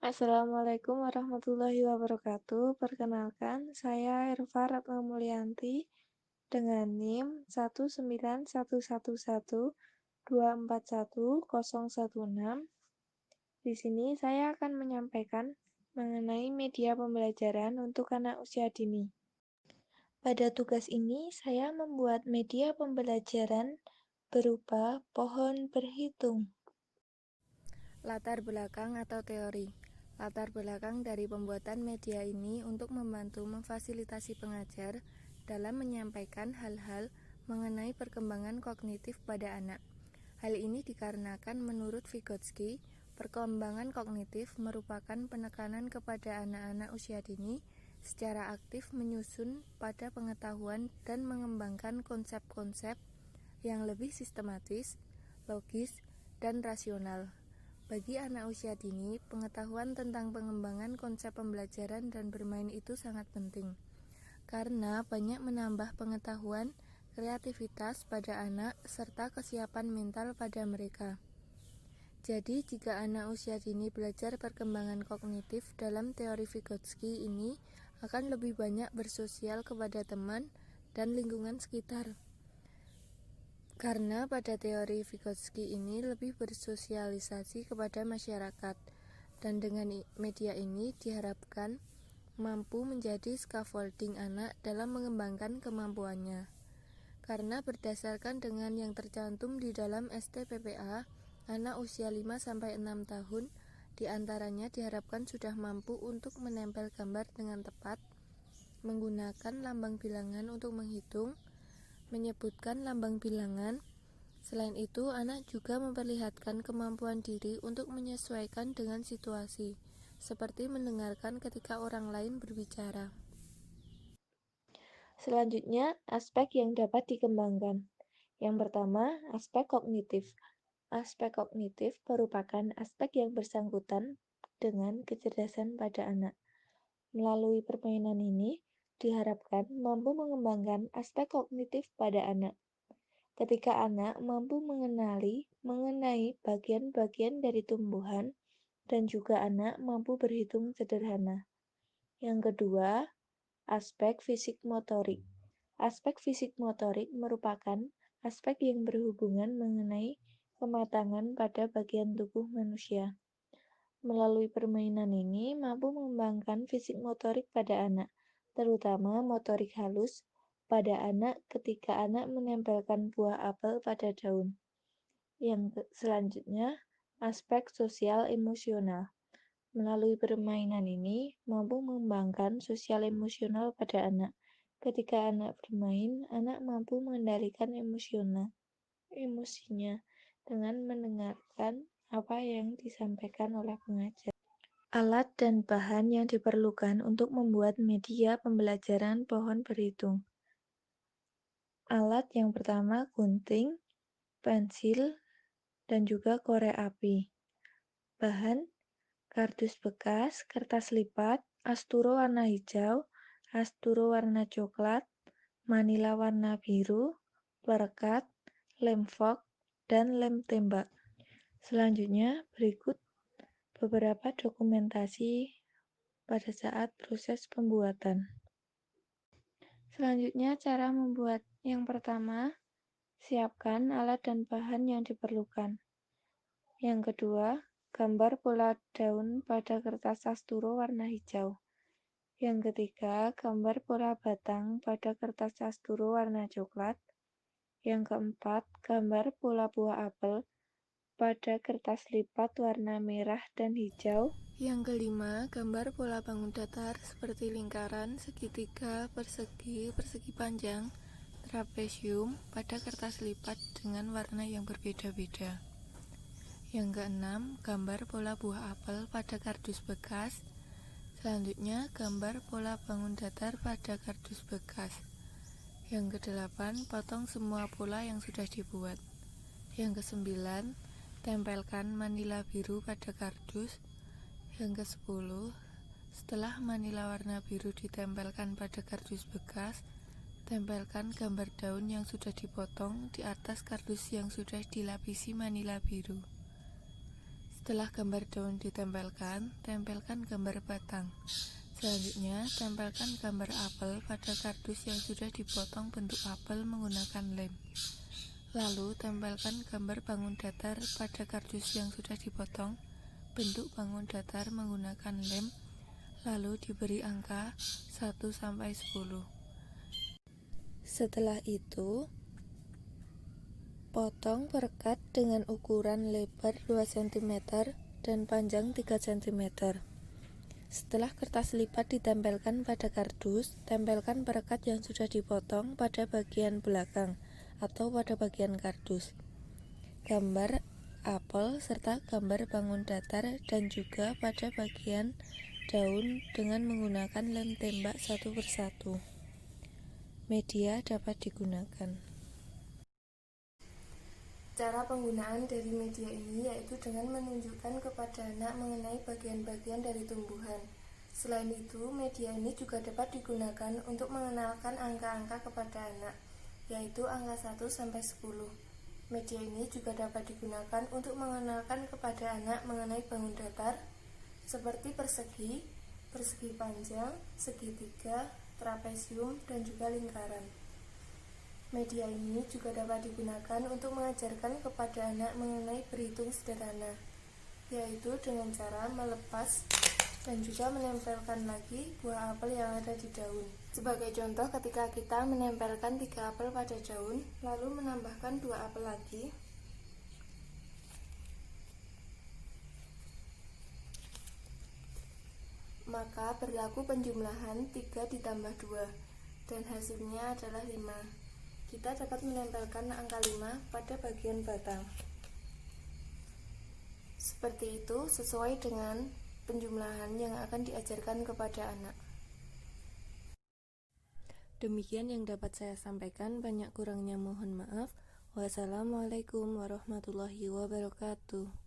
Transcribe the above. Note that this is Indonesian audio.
Assalamualaikum warahmatullahi wabarakatuh. Perkenalkan, saya Erva Ratna Mulyanti dengan NIM 19111241016. Di sini saya akan menyampaikan mengenai media pembelajaran untuk anak usia dini. Pada tugas ini, saya membuat media pembelajaran berupa pohon berhitung. Latar belakang atau teori. Latar belakang dari pembuatan media ini untuk membantu memfasilitasi pengajar dalam menyampaikan hal-hal mengenai perkembangan kognitif pada anak. Hal ini dikarenakan menurut Vygotsky, perkembangan kognitif merupakan penekanan kepada anak-anak usia dini secara aktif menyusun pada pengetahuan dan mengembangkan konsep-konsep yang lebih sistematis, logis, dan rasional. Bagi anak usia dini, pengetahuan tentang pengembangan konsep pembelajaran dan bermain itu sangat penting, karena banyak menambah pengetahuan, kreativitas pada anak, serta kesiapan mental pada mereka. Jadi, jika anak usia dini belajar perkembangan kognitif dalam teori Vygotsky ini, akan lebih banyak bersosial kepada teman dan lingkungan sekitar. Karena pada teori Vygotsky ini lebih bersosialisasi kepada masyarakat, dan dengan media ini diharapkan mampu menjadi scaffolding anak dalam mengembangkan kemampuannya. Karena berdasarkan dengan yang tercantum di dalam STPPA, anak usia 5-6 tahun diantaranya diharapkan sudah mampu untuk menempel gambar dengan tepat, menggunakan lambang bilangan untuk menghitung, menyebutkan lambang bilangan. Selain itu, anak juga memperlihatkan kemampuan diri untuk menyesuaikan dengan situasi, seperti mendengarkan ketika orang lain berbicara. Selanjutnya, aspek yang dapat dikembangkan. Yang pertama, aspek kognitif. Aspek kognitif merupakan aspek yang bersangkutan dengan kecerdasan pada anak. Melalui permainan ini, diharapkan mampu mengembangkan aspek kognitif pada anak. Ketika anak mampu mengenai bagian-bagian dari tumbuhan, dan juga anak mampu berhitung sederhana. Yang kedua, aspek fisik motorik. Aspek fisik motorik merupakan aspek yang berhubungan mengenai kematangan pada bagian tubuh manusia. Melalui permainan ini mampu mengembangkan fisik motorik pada anak, terutama motorik halus pada anak ketika anak menempelkan buah apel pada daun. Yang selanjutnya, aspek sosial emosional. Melalui permainan ini mampu mengembangkan sosial emosional pada anak. Ketika anak bermain, anak mampu mengendalikan emosinya dengan mendengarkan apa yang disampaikan oleh pengajar. Alat dan bahan yang diperlukan untuk membuat media pembelajaran pohon berhitung. Alat yang pertama gunting, pensil, dan juga korek api. Bahan, kardus bekas, kertas lipat, asturo warna hijau, asturo warna coklat, manila warna biru, perekat, lem fok, dan lem tembak. Selanjutnya, berikut beberapa dokumentasi pada saat proses pembuatan. Selanjutnya, cara membuat. Yang pertama, siapkan alat dan bahan yang diperlukan. Yang kedua, gambar pola daun pada kertas asturo warna hijau. Yang ketiga, gambar pola batang pada kertas asturo warna coklat. Yang keempat, gambar pola buah apel pada kertas lipat warna merah dan hijau. Yang kelima, gambar pola bangun datar seperti lingkaran, segitiga, persegi, persegi panjang, trapesium pada kertas lipat dengan warna yang berbeda-beda. Yang keenam, gambar pola buah apel pada kardus bekas. Selanjutnya, gambar pola bangun datar pada kardus bekas. Yang kedelapan, potong semua pola yang sudah dibuat. Yang kesembilan, tempelkan manila biru pada kardus. Yang kesepuluh, setelah manila warna biru ditempelkan pada kardus bekas, tempelkan gambar daun yang sudah dipotong di atas kardus yang sudah dilapisi manila biru. Setelah gambar daun ditempelkan, tempelkan gambar batang. Selanjutnya, tempelkan gambar apel pada kardus yang sudah dipotong bentuk apel menggunakan lem. Lalu, tempelkan gambar bangun datar pada kardus yang sudah dipotong bentuk bangun datar menggunakan lem, lalu diberi angka 1-10. Setelah itu, potong perekat dengan ukuran lebar 2 cm dan panjang 3 cm. Setelah kertas lipat ditempelkan pada kardus, tempelkan perekat yang sudah dipotong pada bagian belakang atau pada bagian kardus. Gambar apel serta gambar bangun datar dan juga pada bagian daun dengan menggunakan lem tembak satu persatu. Media dapat digunakan. Cara penggunaan dari media ini yaitu dengan menunjukkan kepada anak mengenai bagian-bagian dari tumbuhan. Selain itu, media ini juga dapat digunakan untuk mengenalkan angka-angka kepada anak, yaitu angka 1-10. Media ini juga dapat digunakan untuk mengenalkan kepada anak mengenai bangun datar, seperti persegi, persegi panjang, segitiga, trapesium, dan juga lingkaran. Media ini juga dapat digunakan untuk mengajarkan kepada anak mengenai berhitung sederhana, yaitu dengan cara melepas dan juga menempelkan lagi buah apel yang ada di daun. Sebagai contoh, ketika kita menempelkan 3 apel pada daun, lalu menambahkan 2 apel lagi, maka berlaku penjumlahan 3 ditambah 2, dan hasilnya adalah 5. Kita dapat menempelkan angka 5 pada bagian batang. Seperti itu, sesuai dengan penjumlahan yang akan diajarkan kepada anak. Demikian yang dapat saya sampaikan, banyak kurangnya mohon maaf. Wassalamualaikum warahmatullahi wabarakatuh.